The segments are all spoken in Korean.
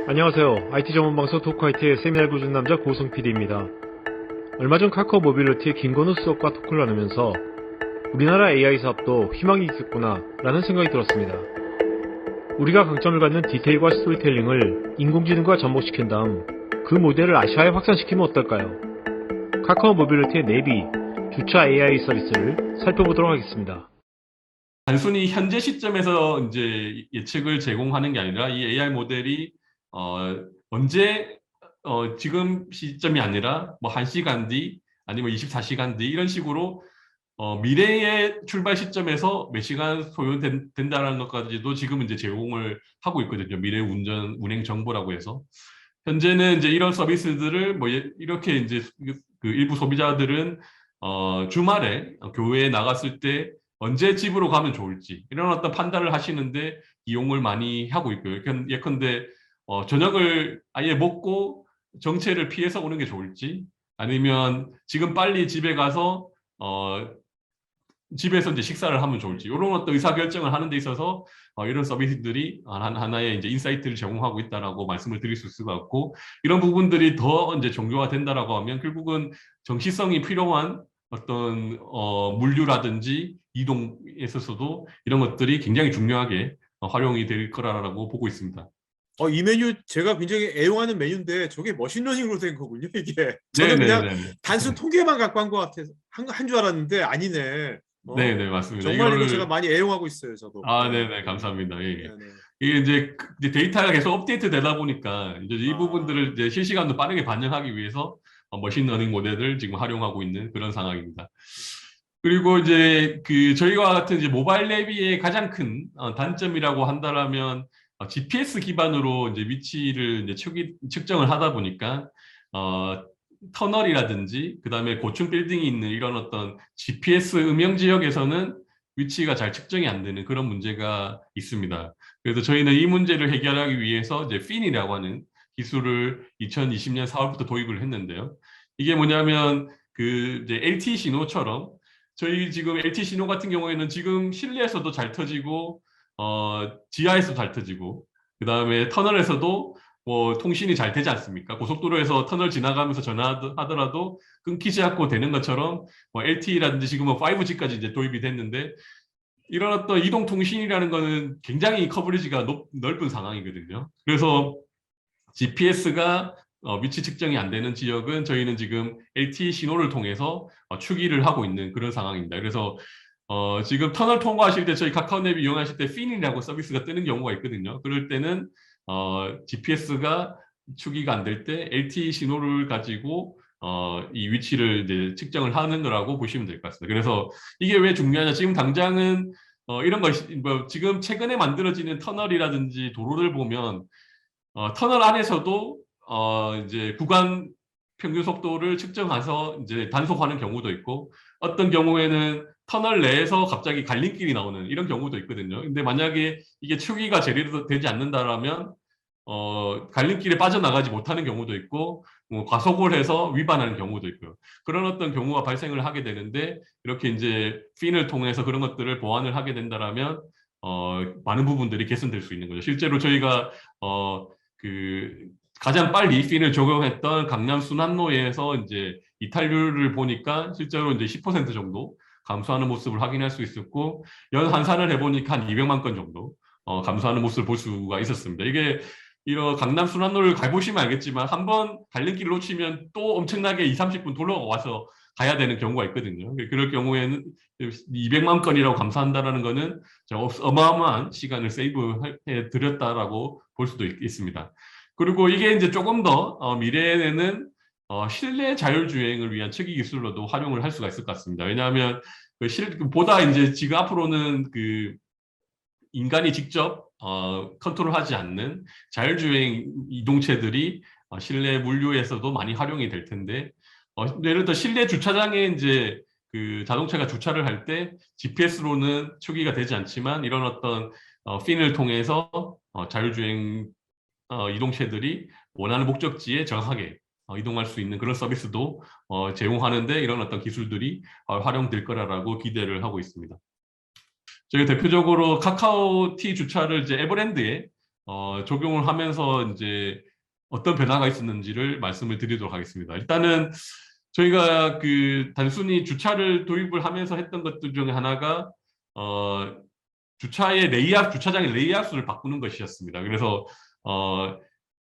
안녕하세요. IT 전문 방송 토크IT의 세미날 꾸준 남자 고성 PD입니다. 얼마 전 카카오 모빌리티의 김건우 수석과 토크를 나누면서 우리나라 AI 사업도 희망이 있겠구나 라는 생각이 들었습니다. 우리가 강점을 갖는 디테일과 스토리텔링을 인공지능과 접목시킨 다음 그 모델을 아시아에 확산시키면 어떨까요? 카카오 모빌리티의 내비, 주차 AI 서비스를 살펴보도록 하겠습니다. 단순히 현재 시점에서 이제 예측을 제공하는 게 아니라 이 AI 모델이 언제 지금 시점이 아니라 뭐 1시간 뒤 아니면 24시간 뒤 이런 식으로 미래의 출발 시점에서 몇 시간 소요된다는 것까지도 지금 이제 제공을 하고 있거든요. 미래 운행 정보라고 해서. 현재는 이제 이런 서비스들을 뭐 이렇게 이제 그 일부 소비자들은 주말에 교회에 나갔을 때 언제 집으로 가면 좋을지 이런 어떤 판단을 하시는데 이용을 많이 하고 있고요. 예컨대 저녁을 아예 먹고 정체를 피해서 오는 게 좋을지 아니면 지금 빨리 집에 가서 집에서 이제 식사를 하면 좋을지 이런 어떤 의사결정을 하는 데 있어서 이런 서비스들이 하나의 이제 인사이트를 제공하고 있다라고 말씀을 드릴 수 있을 것 같고 이런 부분들이 더 이제 종교화 된다라고 하면 결국은 정시성이 필요한 어떤 물류라든지 이동에 있어서도 이런 것들이 굉장히 중요하게 활용이 될 거라고 보고 있습니다. 이 메뉴 제가 굉장히 애용하는 메뉴인데 저게 머신러닝으로 된 거군요, 이게. 저는 그냥 네네네. 단순 통계만 갖고 한 것 같아서 한 줄 알았는데 아니네. 네네, 맞습니다. 정말 이거 제가 많이 애용하고 있어요, 저도. 네네, 감사합니다. 예. 네네. 이게 이제 데이터가 계속 업데이트 되다 보니까 이제 이 아. 부분들을 이제 실시간으로 빠르게 반영하기 위해서 머신러닝 모델을 지금 활용하고 있는 그런 상황입니다. 그리고 이제 저희와 같은 이제 모바일 내비의 가장 큰 단점이라고 한다면 GPS 기반으로 이제 위치를 이제 측정을 하다 보니까 터널이라든지 그다음에 고층 빌딩이 있는 이런 어떤 GPS 음영 지역에서는 위치가 잘 측정이 안 되는 그런 문제가 있습니다. 그래서 저희는 이 문제를 해결하기 위해서 이제 핀이라고 하는 기술을 2020년 4월부터 도입을 했는데요. 이게 뭐냐면 이제 LTE 신호처럼 저희 지금 LTE 신호 같은 경우에는 지금 실내에서도 잘 터지고 지하에서도 잘 터지고 그다음에 터널에서도 뭐 통신이 잘 되지 않습니까? 고속도로에서 터널 지나가면서 전화하더라도 끊기지 않고 되는 것처럼 뭐 LTE라든지 지금은 5G까지 이제 도입이 됐는데 이런 어떤 이동 통신이라는 거는 굉장히 커버리지가 넓은 상황이거든요. 그래서 GPS가 위치 측정이 안 되는 지역은 저희는 지금 LTE 신호를 통해서 추기를 하고 있는 그런 상황입니다. 그래서 지금 터널 통과하실 때 저희 카카오냅 이용하실 때 핀이라고 서비스가 뜨는 경우가 있거든요. 그럴 때는 GPS가 추기가 안 될 때 LTE 신호를 가지고 이 위치를 이제 측정을 하는 거라고 보시면 될 것 같습니다. 그래서 이게 왜 중요하냐? 지금 당장은 이런 거 뭐 지금 최근에 만들어지는 터널이라든지 도로를 보면 터널 안에서도 이제 구간 평균 속도를 측정해서 이제 단속하는 경우도 있고 어떤 경우에는 터널 내에서 갑자기 갈림길이 나오는 이런 경우도 있거든요. 근데 만약에 이게 추기가 제대로 되지 않는다라면 갈림길에 빠져나가지 못하는 경우도 있고 뭐 과속을 해서 위반하는 경우도 있고요. 그런 어떤 경우가 발생을 하게 되는데 이렇게 이제 핀을 통해서 그런 것들을 보완을 하게 된다라면 많은 부분들이 개선될 수 있는 거죠. 실제로 저희가 가장 빨리 핀을 적용했던 강남 순환로에서 이제 이탈률을 보니까 실제로 이제 10% 정도 감소하는 모습을 확인할 수 있었고 연 환산을 해보니까 한 200만 건 정도 감소하는 모습을 볼 수가 있었습니다. 이게 이런 강남 순환로를 가보시면 알겠지만 한번 갈림길을 놓치면 또 엄청나게 20-30분 돌아와서 가야 되는 경우가 있거든요. 그럴 경우에는 200만 건이라고 감소한다는 것은 어마어마한 시간을 세이브해 드렸다라고 볼 수도 있습니다. 그리고 이게 이제 조금 더 미래에는 실내 자율주행을 위한 측이 기술로도 활용을 할 수가 있을 것 같습니다. 왜냐하면 보다 이제 지금 앞으로는 인간이 직접 컨트롤하지 않는 자율주행 이동체들이 실내 물류에서도 많이 활용이 될 텐데 예를 들어 실내 주차장에 이제 자동차가 주차를 할 때 GPS로는 추기가 되지 않지만 이런 어떤 핀을 통해서 자율주행 이동체들이 원하는 목적지에 정확하게 이동할 수 있는 그런 서비스도 제공하는데 이런 어떤 기술들이 활용될 거라고 기대를 하고 있습니다. 저희가 대표적으로 카카오티 주차를 이제 에버랜드에 적용을 하면서 이제 어떤 변화가 있었는지를 말씀을 드리도록 하겠습니다. 일단은 저희가 그 단순히 주차를 도입을 하면서 했던 것들 중에 하나가 주차장의 레이아웃을 바꾸는 것이었습니다. 그래서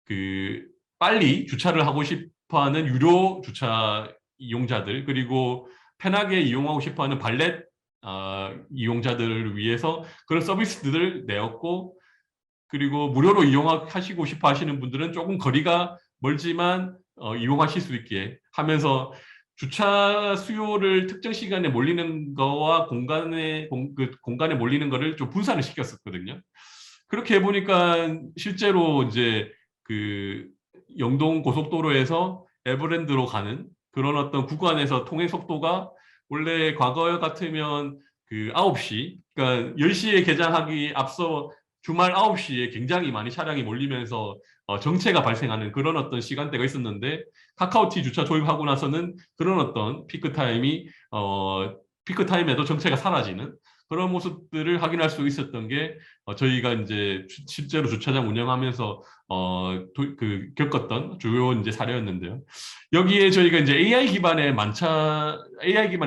그 빨리 주차를 하고 싶어하는 유료 주차 이용자들, 그리고 편하게 이용하고 싶어하는 발렛 이용자들을 위해서 그런 서비스들을 내었고, 그리고 무료로 이용하시고 싶어 하시는 분들은 조금 거리가 멀지만 이용하실 수 있게 하면서 주차 수요를 특정 시간에 몰리는 거와 공간에 몰리는 거를 좀 분산을 시켰었거든요. 그렇게 해보니까 실제로 이제 그 영동 고속도로에서 에버랜드로 가는 그런 어떤 구간에서 통행 속도가 원래 과거 같으면 그 9시, 그러니까 10시에 개장하기 앞서 주말 9시에 굉장히 많이 차량이 몰리면서 정체가 발생하는 그런 어떤 시간대가 있었는데, 카카오티 주차 도입하고 나서는 그런 어떤 피크 타임에도 정체가 사라지는 그런 모습들을 확인할 수 있었던 게 저희가 이제 실제로 주차장 운영하면서 겪었던 주요 이제 사례였는데요. 여기에 저희가 이제 AI 기반의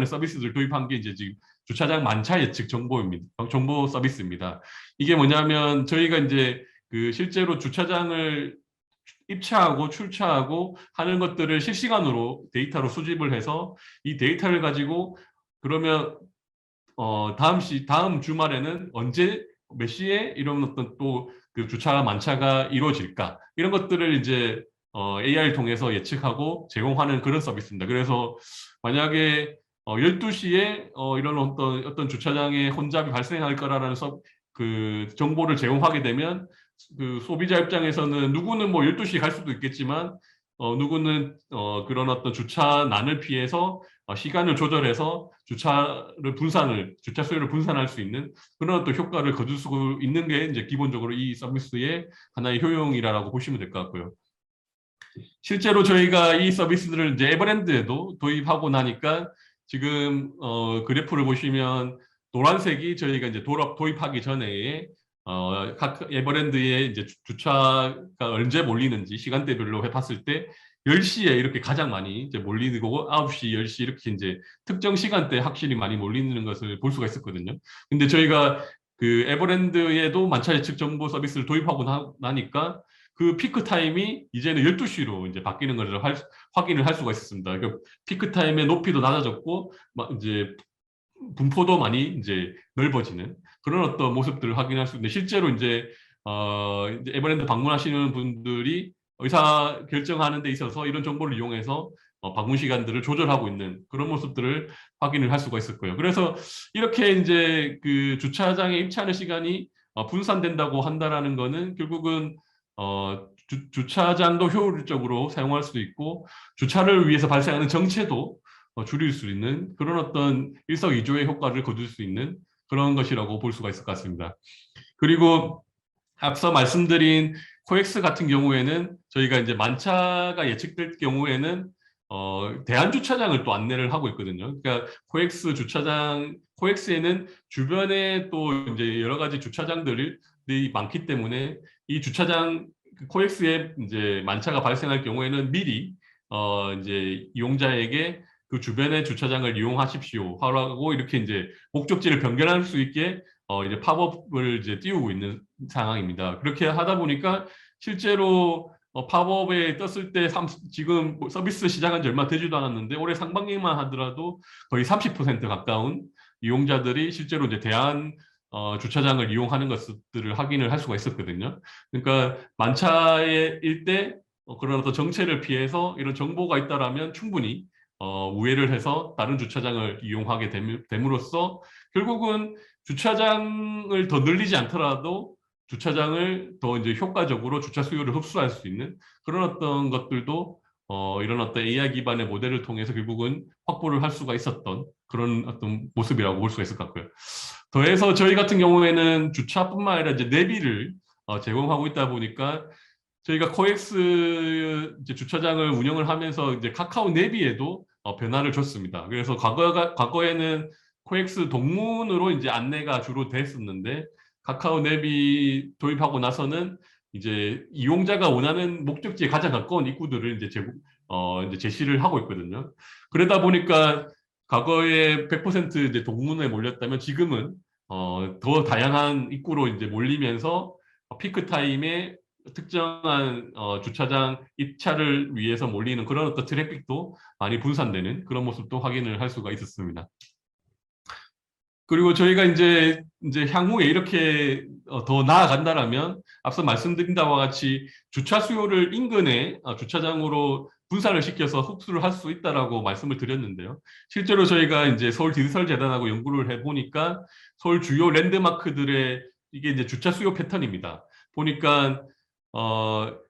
서비스를 도입한 게 이제 지금 주차장 만차 예측 정보 서비스입니다. 이게 뭐냐면 저희가 이제 그 실제로 주차장을 입차하고 출차하고 하는 것들을 실시간으로 데이터로 수집을 해서 이 데이터를 가지고 그러면 다음 주말에는 언제 몇 시에 이런 어떤 또 그 주차 만차가 이루어질까, 이런 것들을 이제 AI를 통해서 예측하고 제공하는 그런 서비스입니다. 그래서 만약에 12시에 이런 어떤 주차장에 혼잡이 발생할 거라는 그 정보를 제공하게 되면 그 소비자 입장에서는 누구는 뭐 12시에 갈 수도 있겠지만 누구는 그런 어떤 주차난을 피해서 시간을 조절해서 주차 수요를 분산할 수 있는 그런 또 효과를 거둘 수 있는 게 이제 기본적으로 이 서비스의 하나의 효용이라고 보시면 될 것 같고요. 실제로 저희가 이 서비스들을 이제 에버랜드에도 도입하고 나니까 지금 그래프를 보시면 노란색이 저희가 이제 도입하기 전에 각 에버랜드에 이제 주차가 언제 몰리는지 시간대별로 해봤을 때 10시에 이렇게 가장 많이 이제 몰리는 거고 9시, 10시 이렇게 이제 특정 시간대에 확실히 많이 몰리는 것을 볼 수가 있었거든요. 근데 저희가 그 에버랜드에도 만차 예측 정보 서비스를 도입하고 나니까 그 피크 타임이 이제는 12시로 이제 바뀌는 것을 확인을 할 수가 있었습니다. 그러니까 피크 타임의 높이도 낮아졌고 이제 분포도 많이 이제 넓어지는 그런 어떤 모습들을 확인할 수 있는데, 실제로 이제 이제 에버랜드 방문하시는 분들이 의사 결정하는 데 있어서 이런 정보를 이용해서 방문 시간들을 조절하고 있는 그런 모습들을 확인을 할 수가 있을 거예요. 그래서 이렇게 이제 그 주차장에 입차하는 시간이 분산된다고 한다라는 거는 결국은 주차장도 효율적으로 사용할 수도 있고 주차를 위해서 발생하는 정체도 줄일 수 있는 그런 어떤 일석이조의 효과를 거둘 수 있는 그런 것이라고 볼 수가 있을 것 같습니다. 그리고 앞서 말씀드린 코엑스 같은 경우에는 저희가 이제 만차가 예측될 경우에는 대한주차장을 또 안내를 하고 있거든요. 그러니까 코엑스에는 주변에 또 이제 여러 가지 주차장들이 많기 때문에 이 주차장 코엑스에 이제 만차가 발생할 경우에는 미리 이제 이용자에게 그 주변의 주차장을 이용하십시오 하라고 이렇게 이제 목적지를 변경할 수 있게 이제 팝업을 이제 띄우고 있는 상황입니다. 그렇게 하다 보니까 실제로 팝업에 떴을 때 지금 서비스 시작한 지 얼마 되지도 않았는데 올해 상반기만 하더라도 거의 30% 가까운 이용자들이 실제로 이제 대한 주차장을 이용하는 것들을 확인을 할 수가 있었거든요. 그러니까 만차일 때 그런 어떤 정체를 피해서 이런 정보가 있다라면 충분히 우회를 해서 다른 주차장을 이용하게 됨으로써 결국은 주차장을 더 늘리지 않더라도 주차장을 더 이제 효과적으로 주차 수요를 흡수할 수 있는 그런 어떤 것들도 이런 어떤 AI 기반의 모델을 통해서 결국은 확보를 할 수가 있었던 그런 어떤 모습이라고 볼 수가 있을 것 같고요. 더해서 저희 같은 경우에는 주차뿐만 아니라 이제 내비를 제공하고 있다 보니까 저희가 코엑스 이제 주차장을 운영을 하면서 이제 카카오 내비에도 변화를 줬습니다. 그래서 과거에는 코엑스 동문으로 이제 안내가 주로 됐었는데 카카오 앱이 도입하고 나서는 이제 이용자가 원하는 목적지에 가장 가까운 입구들을 이제 제시를 하고 있거든요. 그러다 보니까 과거에 100% 이제 동문에 몰렸다면 지금은 더 다양한 입구로 이제 몰리면서 피크 타임에 특정한 주차장 입차를 위해서 몰리는 그런 어떤 트래픽도 많이 분산되는 그런 모습도 확인을 할 수가 있었습니다. 그리고 저희가 이제 향후에 이렇게 더 나아간다라면 앞서 말씀드린 바와 같이 주차 수요를 인근의 주차장으로 분산을 시켜서 흡수를 할 수 있다라고 말씀을 드렸는데요. 실제로 저희가 이제 서울 디지털 재단하고 연구를 해보니까 서울 주요 랜드마크들의 이게 이제 주차 수요 패턴입니다. 보니까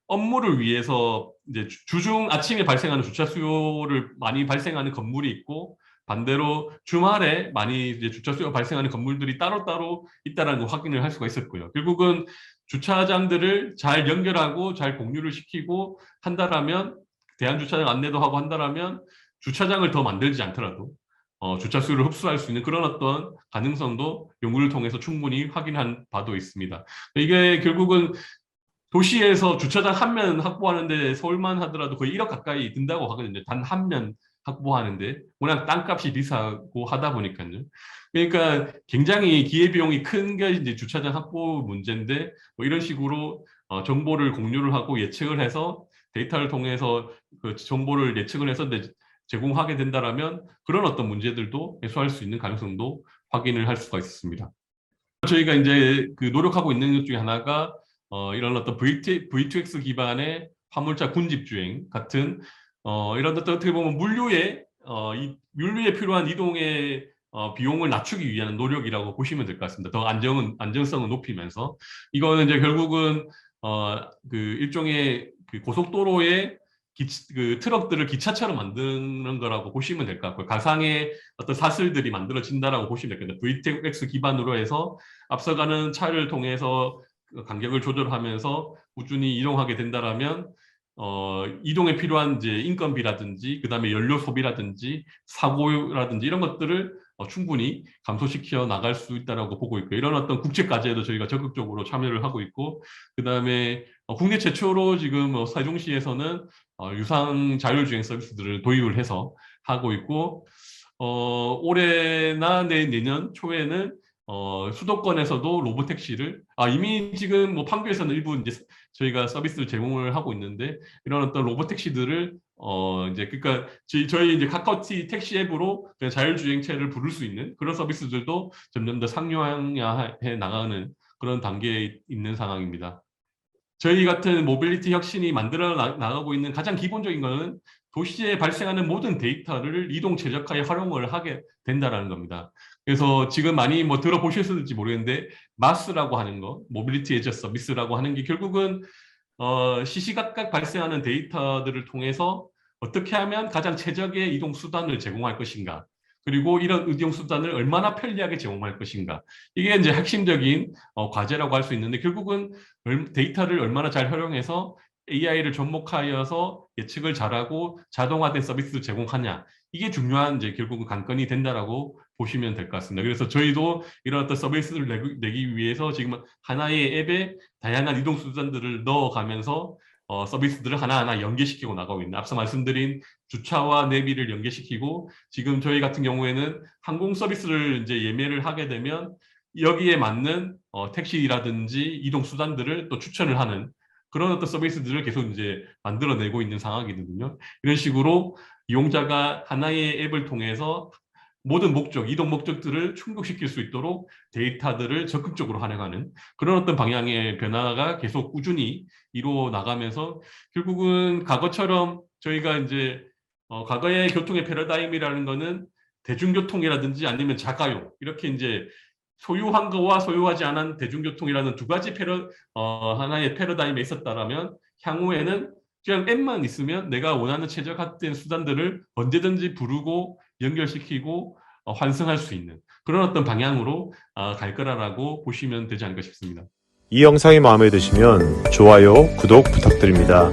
업무를 위해서 이제 주중 아침에 발생하는 주차 수요를 많이 발생하는 건물이 있고, 반대로 주말에 많이 이제 주차 수요가 발생하는 건물들이 따로따로 있다는 걸 확인을 할 수가 있었고요. 결국은 주차장들을 잘 연결하고 잘 공유를 시키고 한다라면, 대한주차장 안내도 하고 한다라면 주차장을 더 만들지 않더라도 주차 수요를 흡수할 수 있는 그런 어떤 가능성도 연구를 통해서 충분히 확인한 바도 있습니다. 이게 결국은 도시에서 주차장 한 면 확보하는데 서울만 하더라도 거의 1억 가까이 든다고 하거든요. 단 한 면 확보하는데 워낙 땅값이 비싸고 하다 보니까요. 그러니까 굉장히 기회비용이 큰 게 이제 주차장 확보 문제인데, 뭐 이런 식으로 정보를 공유를 하고 예측을 해서 데이터를 통해서 그 정보를 예측을 해서 제공하게 된다라면 그런 어떤 문제들도 해소할 수 있는 가능성도 확인을 할 수가 있습니다. 저희가 이제 그 노력하고 있는 것 중에 하나가 이런 어떤 V2X 기반의 화물차 군집주행 같은 이런 어떻게 보면 물류에 필요한 이동의 비용을 낮추기 위한 노력이라고 보시면 될 것 같습니다. 더 안정성을 높이면서 이거는 이제 결국은 그 일종의 그 고속도로의 그 트럭들을 기차처럼 만드는 거라고 보시면 될 것 같고요. 가상의 어떤 사슬들이 만들어진다라고 보시면 될 것 같아요. VTX 기반으로 해서 앞서가는 차를 통해서 간격을 조절하면서 꾸준히 이동하게 된다라면 이동에 필요한 이제 인건비라든지 그다음에 연료 소비라든지 사고라든지 이런 것들을 충분히 감소시켜 나갈 수 있다라고 보고 있고, 이런 어떤 국제 과제에도 저희가 적극적으로 참여를 하고 있고, 그다음에 국내 최초로 지금 세종시에서는 유상 자율주행 서비스들을 도입을 해서 하고 있고, 올해나 내년 초에는 수도권에서도 로보택시를 이미 지금 뭐 판교에서는 일부 이제 저희가 서비스를 제공을 하고 있는데, 이런 어떤 로보택시들을 이제 그러니까 저희 이제 카카오티 택시 앱으로 그냥 자율주행체를 부를 수 있는 그런 서비스들도 점점 더 상용화해 나가는 그런 단계에 있는 상황입니다. 저희 같은 모빌리티 혁신이 만들어 나가고 있는 가장 기본적인 것은 도시에 발생하는 모든 데이터를 이동 최적화에 활용을 하게 된다는 겁니다. 그래서 지금 많이 뭐 들어보셨을지 모르겠는데 마스라고 하는 거, 모빌리티 에즈 서비스라고 하는 게 결국은 시시각각 발생하는 데이터들을 통해서 어떻게 하면 가장 최적의 이동 수단을 제공할 것인가, 그리고 이런 이동 수단을 얼마나 편리하게 제공할 것인가, 이게 이제 핵심적인 과제라고 할 수 있는데, 결국은 데이터를 얼마나 잘 활용해서 AI를 접목하여서 예측을 잘하고 자동화된 서비스를 제공하냐, 이게 중요한 이제 결국은 관건이 된다라고 보시면 될 것 같습니다. 그래서 저희도 이런 어떤 서비스를 내기 위해서 지금 하나의 앱에 다양한 이동 수단들을 넣어가면서 서비스들을 하나하나 연계시키고 나가고 있는, 앞서 말씀드린 주차와 내비를 연계시키고, 지금 저희 같은 경우에는 항공 서비스를 이제 예매를 하게 되면 여기에 맞는 택시라든지 이동 수단들을 또 추천을 하는 그런 어떤 서비스들을 계속 이제 만들어내고 있는 상황이거든요. 이런 식으로 이용자가 하나의 앱을 통해서 모든 이동 목적들을 충족시킬 수 있도록 데이터들을 적극적으로 활용하는 그런 어떤 방향의 변화가 계속 꾸준히 이루어 나가면서, 결국은 과거처럼 저희가 이제 과거의 교통의 패러다임이라는 거는 대중교통이라든지 아니면 자가용, 이렇게 이제 소유한 거와 소유하지 않은 대중교통이라는 두 가지 하나의 패러다임에 있었다라면, 향후에는 그냥 앱만 있으면 내가 원하는 최적화된 수단들을 언제든지 부르고 연결시키고 환승할 수 있는 그런 어떤 방향으로 갈 거라고 보시면 되지 않을까 싶습니다. 이 영상이 마음에 드시면 좋아요, 구독 부탁드립니다.